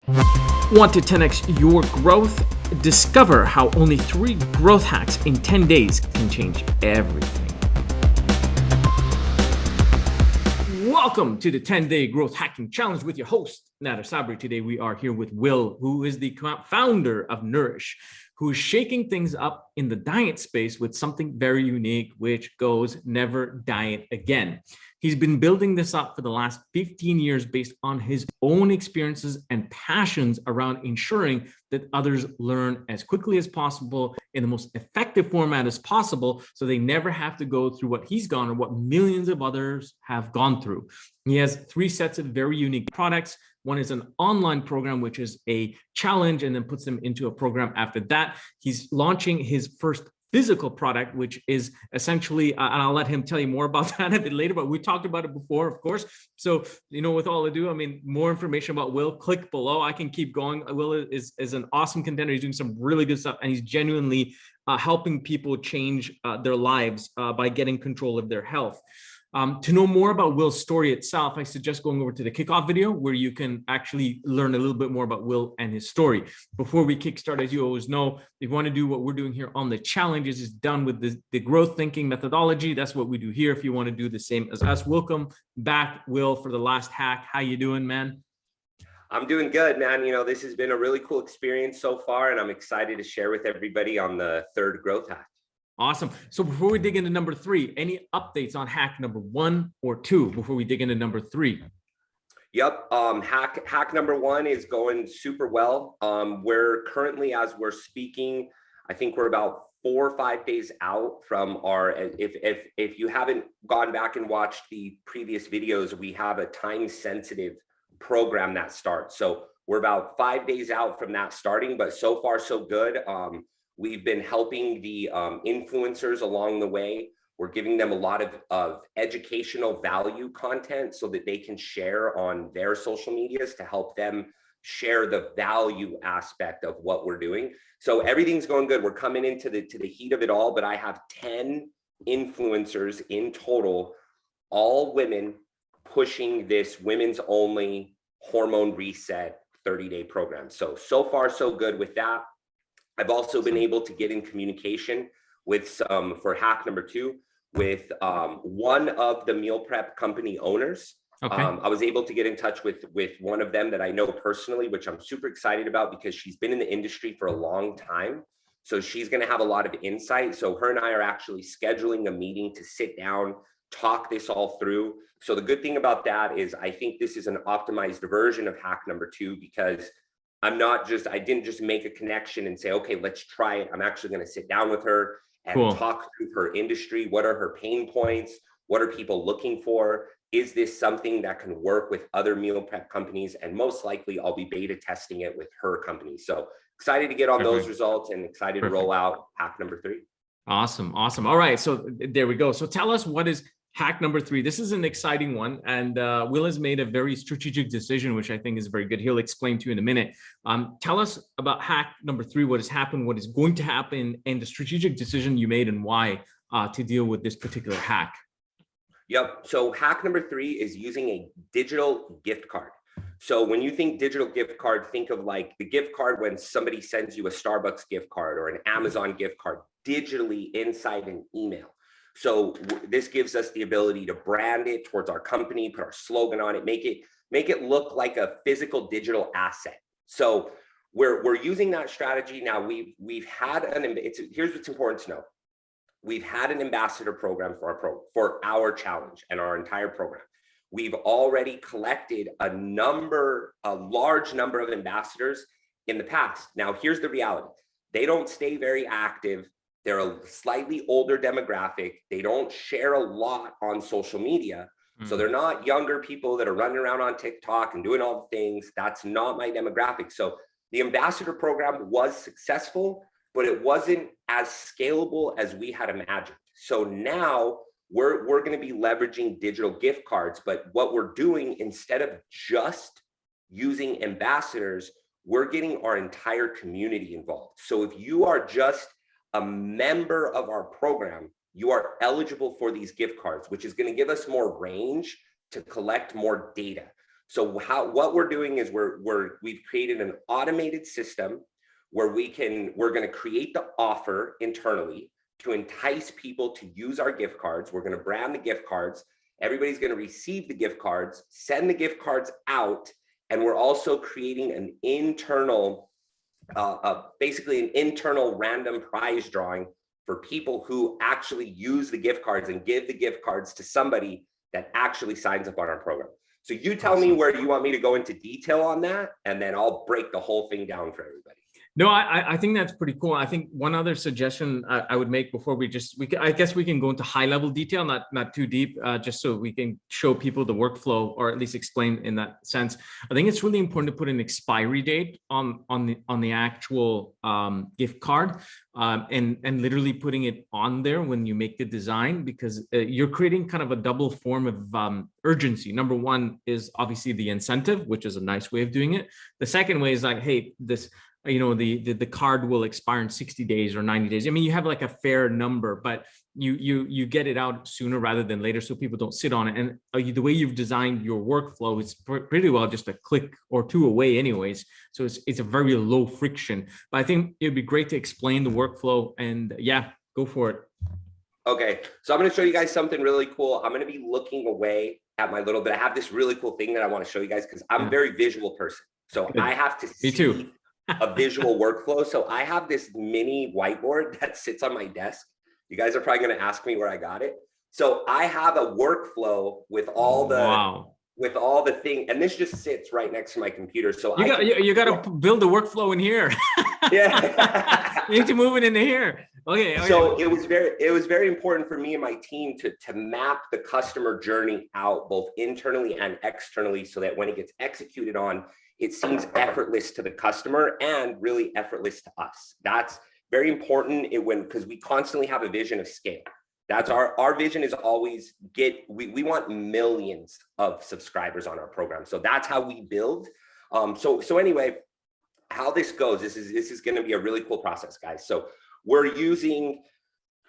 Want to 10x your growth? Discover how only 3 growth hacks in 10 days can change everything. Welcome to the 10-Day Growth Hacking Challenge with your host, Nader Sabri. Today we are here with Will, who is the founder of Nourish, who is shaking things up in the diet space with something very unique, which goes never diet again. He's been building this up for the last 15 years based on his own experiences and passions around ensuring that others learn as quickly as possible in the most effective format as possible, so they never have to go through what he's gone or what millions of others have gone through. He has 3 sets of very unique products. One is an online program, which is a challenge, and then puts them into a program after that. He's launching his first physical product, which is essentially, and I'll let him tell you more about that a bit later, but we talked about it before, of course. So, with all ado, more information about Will, click below. I can keep going. Will is an awesome contender. He's doing some really good stuff, and he's genuinely helping people change their lives by getting control of their health. To know more about Will's story itself, I suggest going over to the kickoff video where you can actually learn a little bit more about Will and his story. Before we kickstart, as you always know, if you want to do what we're doing here on the challenges, is done with the growth thinking methodology. That's what we do here. If you want to do the same as us, welcome back, Will, for the last hack. How you doing, man? I'm doing good, man. This has been a really cool experience so far, and I'm excited to share with everybody on the 3rd growth hack. Awesome. So before we dig into number 3, any updates on hack number 1 or 2 before we dig into number 3? Yep. Hack number 1 is going super well. We're currently, as we're speaking, I think we're about 4 or 5 days out from our, if you haven't gone back and watched the previous videos, we have a time sensitive program that starts. So we're about 5 days out from that starting, but so far so good. We've been helping the influencers along the way. We're giving them a lot of educational value content so that they can share on their social medias to help them share the value aspect of what we're doing. So everything's going good. We're coming into the heat of it all, but I have 10 influencers in total, all women, pushing this women's only hormone reset 30-day program. So far so good with that. I've also been able to get in communication with for hack number 2, with one of the meal prep company owners. Okay. I was able to get in touch with one of them that I know personally, which I'm super excited about because she's been in the industry for a long time. So she's going to have a lot of insight. So her and I are actually scheduling a meeting to sit down, talk this all through. So the good thing about that is I think this is an optimized version of hack number 2, because I didn't just make a connection and say, okay, let's try it. I'm actually going to sit down with her and talk through her industry. What are her pain points? What are people looking for? Is this something that can work with other meal prep companies? And most likely I'll be beta testing it with her company. So excited to get on those results and excited to roll out hack number 3. Awesome. All right. So there we go. So tell us, what is hack number 3? This is an exciting one, and Will has made a very strategic decision, which I think is very good. He'll explain to you in a minute. Tell us about hack number 3, what has happened, what is going to happen, and the strategic decision you made and why to deal with this particular hack. Yep. So hack number 3 is using a digital gift card. So when you think digital gift card, think of like the gift card when somebody sends you a Starbucks gift card or an Amazon gift card digitally inside an email. So this gives us the ability to brand it towards our company, put our slogan on it, make it look like a physical digital asset. So we're using that strategy now. We've had here's what's important to know. We've had an ambassador program for our challenge and our entire program. We've already collected a large number of ambassadors in the past. Now here's the reality. They don't stay very active. They're a slightly older demographic. They don't share a lot on social media. So they're not younger people that are running around on TikTok and doing all the things. That's not my demographic. So the ambassador program was successful, but it wasn't as scalable as we had imagined. So now we're going to be leveraging digital gift cards. But what we're doing, instead of just using ambassadors, we're getting our entire community involved. So if you are just a member of our program, you are eligible for these gift cards, which is going to give us more range to collect more data. So what we're doing is we've created an automated system where we're going to create the offer internally to entice people to use our gift cards. We're going to brand the gift cards. Everybody's going to receive the gift cards, send the gift cards out, and we're also creating an internal, basically an internal random prize drawing for people who actually use the gift cards and give the gift cards to somebody that actually signs up on our program. So you tell me where you want me to go into detail on that, and then I'll break the whole thing down for everybody. No, I think that's pretty cool. I think one other suggestion I would make before I guess we can go into high level detail, not too deep, just so we can show people the workflow, or at least explain in that sense. I think it's really important to put an expiry date on the actual gift card, and literally putting it on there when you make the design, because you're creating kind of a double form of urgency. Number one is obviously the incentive, which is a nice way of doing it. The second way is like, hey, this, the card will expire in 60 days or 90 days. I mean, you have like a fair number, but you get it out sooner rather than later, so people don't sit on it. And the way you've designed your workflow is pretty well just a click or two away anyways. So it's a very low friction, but I think it'd be great to explain the workflow, and yeah, go for it. Okay, so I'm going to show you guys something really cool. I'm going to be looking away at my little bit. I have this really cool thing that I want to show you guys because I'm a very visual person. So Good. I have to see. Me too. A visual workflow. So I have this mini whiteboard that sits on my desk. You guys are probably going to ask me where I got it. So I have a workflow with all the thing, and this just sits right next to my computer. So you got to build the workflow in here. Yeah. You need to move it into here. Okay. So it was very important for me and my team to map the customer journey out both internally and externally, so that when it gets executed on, it seems effortless to the customer and really effortless to us. That's very important because we constantly have a vision of scale. That's our vision is always we want millions of subscribers on our program. So that's how we build. So anyway, how this goes, this is going to be a really cool process, guys. So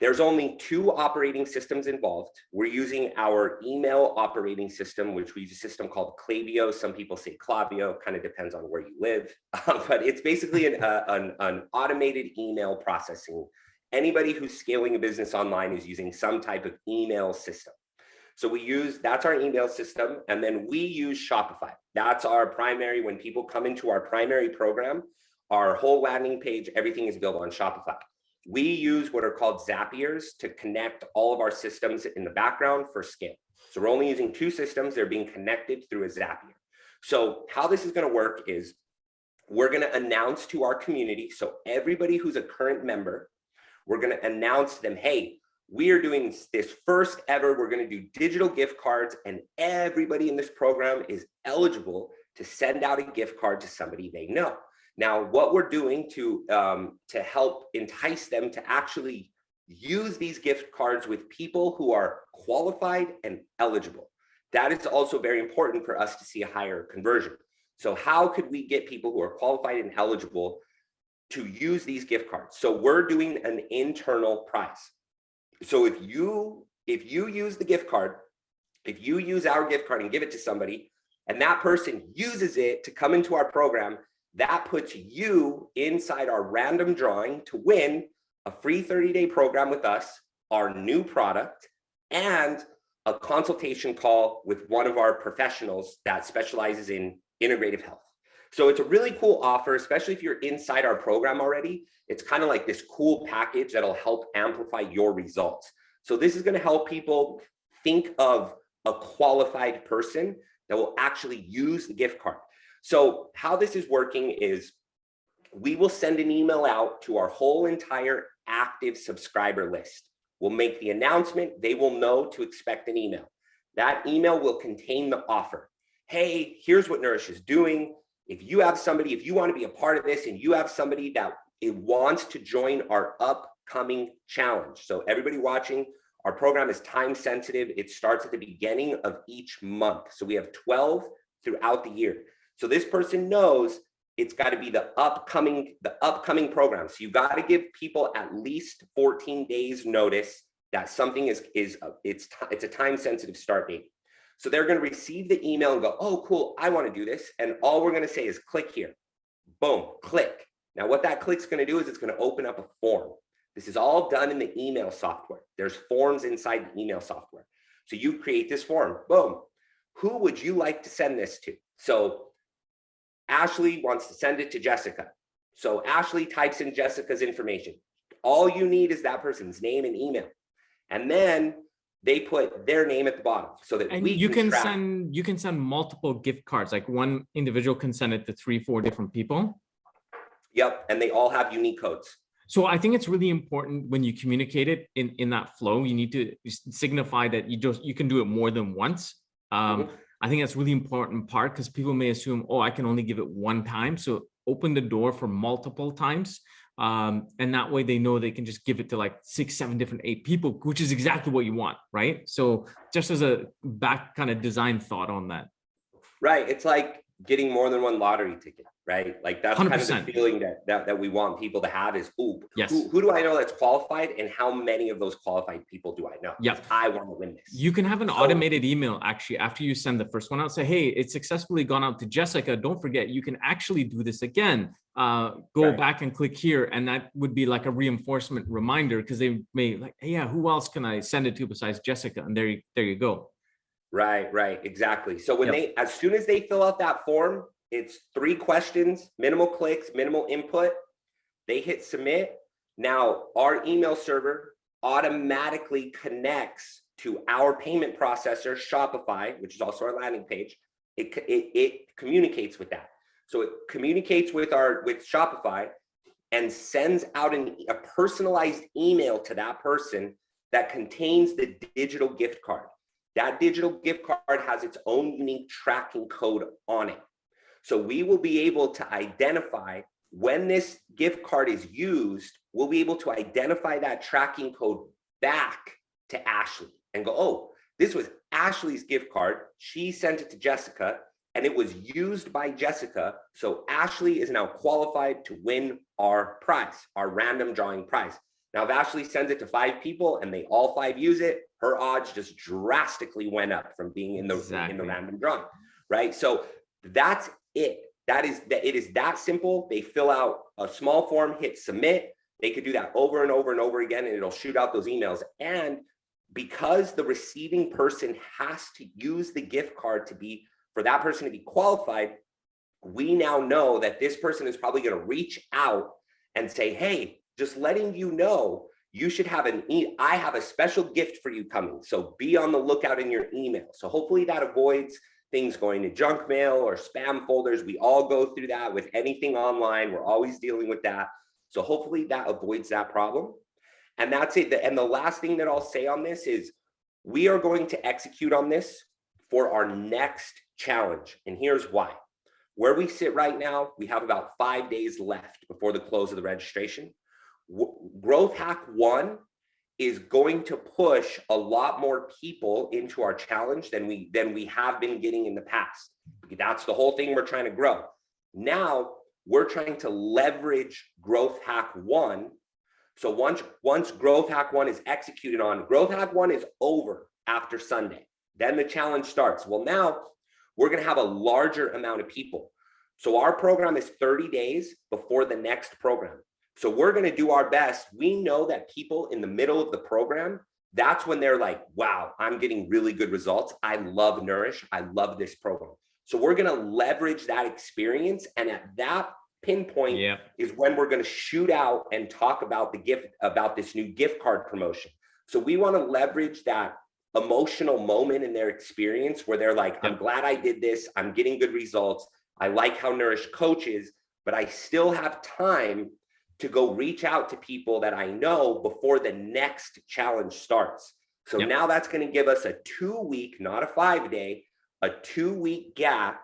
there's only 2 operating systems involved. We're using our email operating system, which we use a system called Klaviyo. Some people say Klaviyo, kind of depends on where you live. But it's basically an automated email processing. Anybody who's scaling a business online is using some type of email system. So that's our email system. And then we use Shopify. That's our primary, when people come into our primary program, our whole landing page, everything is built on Shopify. We use what are called Zapiers to connect all of our systems in the background for scale. So we're only using 2 systems. They're being connected through a Zapier. So how this is going to work is we're going to announce to our community. So everybody who's a current member, we're going to announce to them, hey, we are doing this first ever. We're going to do digital gift cards, and everybody in this program is eligible to send out a gift card to somebody they know. Now, what we're doing to help entice them to actually use these gift cards with people who are qualified and eligible. That is also very important for us to see a higher conversion. So how could we get people who are qualified and eligible to use these gift cards? So we're doing an internal prize. So if you use the gift card, if you use our gift card and give it to somebody, and that person uses it to come into our program, that puts you inside our random drawing to win a free 30-day program with us, our new product, and a consultation call with one of our professionals that specializes in integrative health. So it's a really cool offer, especially if you're inside our program already. It's kind of like this cool package that'll help amplify your results. So this is going to help people think of a qualified person that will actually use the gift card. So how this is working is we will send an email out to our whole entire active subscriber list. We'll make the announcement. They will know to expect an email. That email will contain the offer. Hey, here's what Nourish is doing. If you want to be a part of this and you have somebody that wants to join our upcoming challenge. So everybody watching, our program is time sensitive. It starts at the beginning of each month. So we have 12 throughout the year. So this person knows it's got to be the upcoming program. So you got to give people at least 14 days notice that something it's a time sensitive start date. So they're going to receive the email and go, oh, cool, I want to do this. And all we're going to say is click here. Boom, click. Now what that click's going to do is it's going to open up a form. This is all done in the email software. There's forms inside the email software. So you create this form, boom. Who would you like to send this to? So Ashley wants to send it to Jessica. So Ashley types in Jessica's information. All you need is that person's name and email. And then they put their name at the bottom so that you can send multiple gift cards. Like one individual can send it to 3-4 different people. Yep. And they all have unique codes. So I think it's really important when you communicate it in that flow, you need to signify that you can do it more than once. I think that's really important part because people may assume, oh, I can only give it one time. So open the door for multiple times. And that way they know they can just give it to like 6, 7 different 8 people, which is exactly what you want, right? So just as a back kind of design thought on that. Right. It's like getting more than one lottery ticket, right? Like that's 100%. Kind of the feeling that we want people to have is, ooh, yes. Who do I know that's qualified and how many of those qualified people do I know? Yep. I want to win this. You can have an automated email actually after you send the first one out, say, hey, it's successfully gone out to Jessica. Don't forget, you can actually do this again. Go back and click here. And that would be like a reinforcement reminder because they may like, hey, yeah, who else can I send it to besides Jessica? And there you go. Right, exactly. So when as soon as they fill out that form, it's 3 questions, minimal clicks, minimal input. They hit submit. Now our email server automatically connects to our payment processor, Shopify, which is also our landing page. It communicates with that. So it communicates with Shopify and sends out a personalized email to that person that contains the digital gift card. That digital gift card has its own unique tracking code on it. So we will be able to identify when this gift card is used, we'll be able to identify that tracking code back to Ashley and go, oh, this was Ashley's gift card. She sent it to Jessica and it was used by Jessica. So Ashley is now qualified to win our prize, our random drawing prize. Now, if Ashley sends it to 5 people and they all 5 use it, her odds just drastically went up from being in the random drawing, right? So that's it. It is that simple. They fill out a small form, hit submit. They could do that over and over and over again, and it'll shoot out those emails. And because the receiving person has to use the gift card for that person to be qualified, we now know that this person is probably going to reach out and say, hey, just letting you know, you should have I have a special gift for you coming. So be on the lookout in your email. So hopefully that avoids things going to junk mail or spam folders. We all go through that with anything online. We're always dealing with that. So hopefully that avoids that problem. And that's it. And the last thing that I'll say on this is we are going to execute on this for our next challenge. And here's why. Where we sit right now, we have about 5 days left before the close of the registration. Growth Hack 1 is going to push a lot more people into our challenge than we have been getting in the past. That's the whole thing we're trying to grow. Now we're trying to leverage Growth Hack 1. So once Growth Hack 1 is executed on, Growth Hack 1 is over after Sunday. Then the challenge starts. Well, now we're going to have a larger amount of people. So our program is 30 days before the next program. So we're going to do our best. We know that people in the middle of the program, that's when they're like, wow, I'm getting really good results. I love Nourish. I love this program. So we're going to leverage that experience. And at that pinpoint is when we're going to shoot out and talk about this new gift card promotion. So we want to leverage that emotional moment in their experience where they're like, I'm glad I did this. I'm getting good results. I like how Nourish coaches, but I still have time to go reach out to people that I know before the next challenge starts. So now that's going to give us a 2-week, not a 5-day, a 2-week gap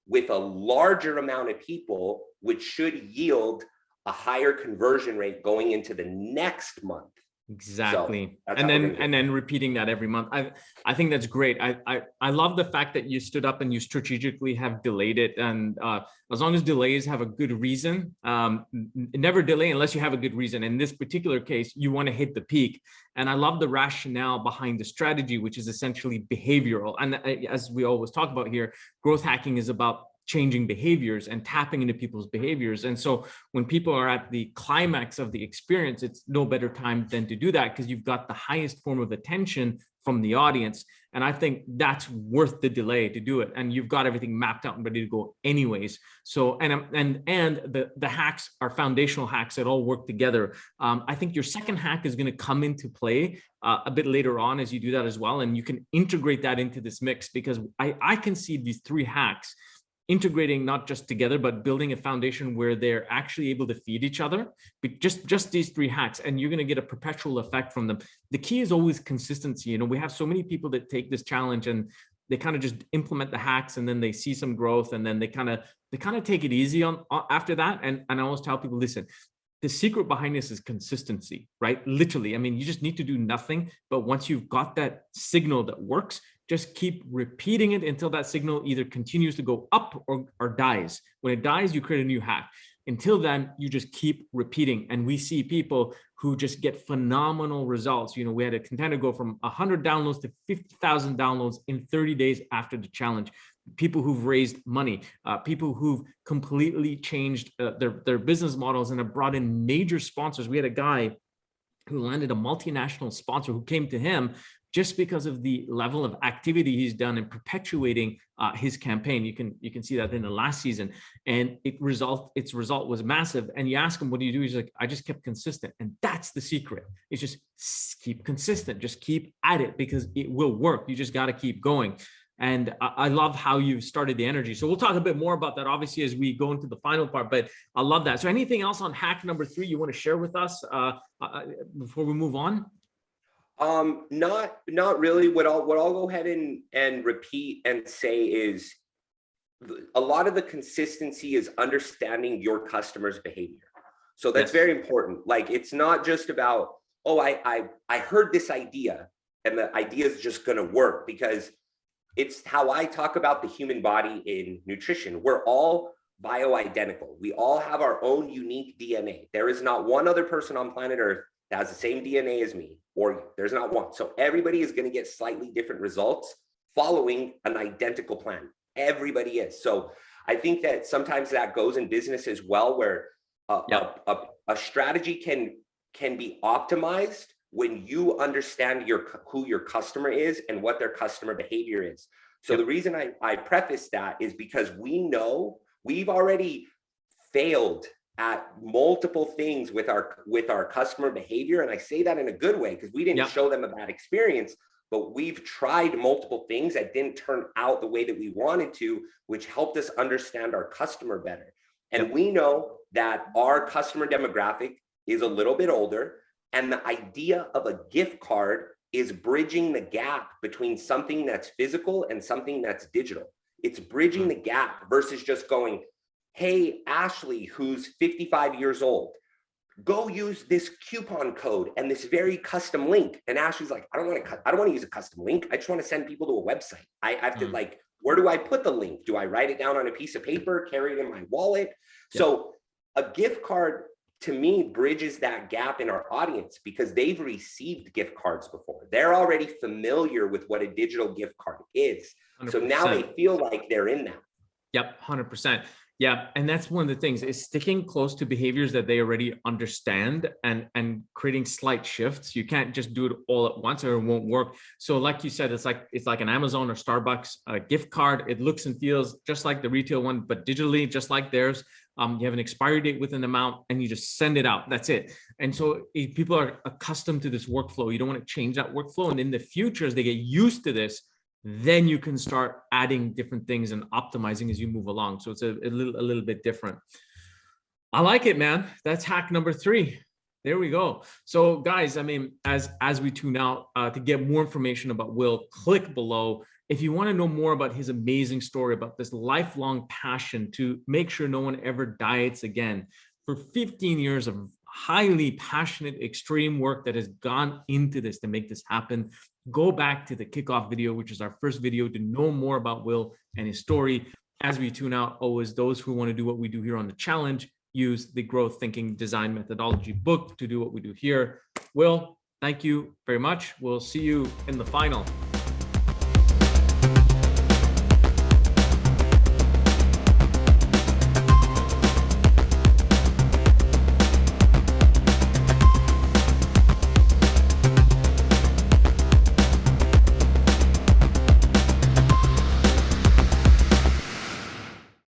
with a larger amount of people, which should yield a higher conversion rate going into the next month. Exactly. That's And how we're then gonna do and it. then repeating that every month. I think that's great. I love the fact that you stood up and you strategically have delayed it. And as long as delays have a good reason, never delay unless you have a good reason. In this particular case, you want to hit the peak. And I love the rationale behind the strategy, which is essentially behavioral. And as we always talk about here, growth hacking is about changing behaviors and tapping into people's behaviors. And so when people are at the climax of the experience, it's no better time than to do that, because you've got the highest form of attention from the audience. And I think that's worth the delay to do it. And you've got everything mapped out and ready to go anyways. So, and the hacks are foundational hacks that all work together. I think your second hack is going to come into play a bit later on as you do that as well. And you can integrate that into this mix, because I can see these three hacks integrating not just together, but building a foundation where they're actually able to feed each other. But just these three hacks, and you're going to get a perpetual effect from them. The key is always consistency. You know, we have so many people that take this challenge and they kind of just implement the hacks, and then they see some growth, and then they kind of take it easy on after that. And I always tell people, listen, the secret behind this is consistency, right? Literally. I mean, you just need to do nothing, but once you've got that signal that works, just keep repeating it until that signal either continues to go up or dies. When it dies, you create a new hack. Until then, you just keep repeating. And we see people who just get phenomenal results. You know, we had a contender go from 100 downloads to 50,000 downloads in 30 days after the challenge. People who've raised money, people who've completely changed their business models and have brought in major sponsors. We had a guy who landed a multinational sponsor who came to him just because of the level of activity he's done in perpetuating his campaign. You can see that in the last season, and its result was massive. And you ask him, what do you do? He's like, I just kept consistent. And that's the secret. It's just keep consistent, just keep at it, because it will work. You just got to keep going. And I love how you started the energy. So we'll talk a bit more about that, obviously, as we go into the final part, but I love that. So anything else on hack number 3 you want to share with us before we move on? Not really. What I'll go ahead and repeat and say is a lot of the consistency is understanding your customer's behavior. So that's very important. Like, it's not just about, oh, I heard this idea and the idea is just going to work, because it's how I talk about the human body in nutrition. We're all bioidentical. We all have our own unique DNA. There is not one other person on planet Earth that has the same DNA as me, or there's not one. So everybody is going to get slightly different results following an identical plan. Everybody is. So I think that sometimes that goes in business as well, where a strategy can be optimized when you understand who your customer is and what their customer behavior is. So the reason I preface that is because we know we've already failed at multiple things with our customer behavior. And I say that in a good way, because we didn't show them a bad experience, but we've tried multiple things that didn't turn out the way that we wanted to, which helped us understand our customer better. And we know that our customer demographic is a little bit older, and the idea of a gift card is bridging the gap between something that's physical and something that's digital. It's bridging the gap versus just going, hey, Ashley, who's 55 years old, go use this coupon code and this very custom link. And Ashley's like, I don't want to use a custom link. I just want to send people to a website. I have to where do I put the link? Do I write it down on a piece of paper, carry it in my wallet? So a gift card, to me, bridges that gap in our audience, because they've received gift cards before. They're already familiar with what a digital gift card is. 100%. So now they feel like they're in that. Yep, 100%. Yeah, and that's one of the things, is sticking close to behaviors that they already understand and creating slight shifts. You can't just do it all at once or it won't work. So like you said, it's like an Amazon or Starbucks gift card. It looks and feels just like the retail one, but digitally, just like theirs. You have an expiry date with an amount and you just send it out. That's it. And so if people are accustomed to this workflow, you don't want to change that workflow. And in the future, as they get used to this, then you can start adding different things and optimizing as you move along. So it's a little bit different. I like it, man. That's hack number 3. There we go. So guys, I mean, as we tune out, to get more information about Will, click below. If you want to know more about his amazing story, about this lifelong passion to make sure no one ever diets again, for 15 years of highly passionate, extreme work that has gone into this to make this happen. Go back to the kickoff video, which is our first video, to know more about Will and his story. As we tune out, always those who want to do what we do here on the challenge, use the Growth Thinking Design Methodology book to do what we do here. Will, thank you very much. We'll see you in the final.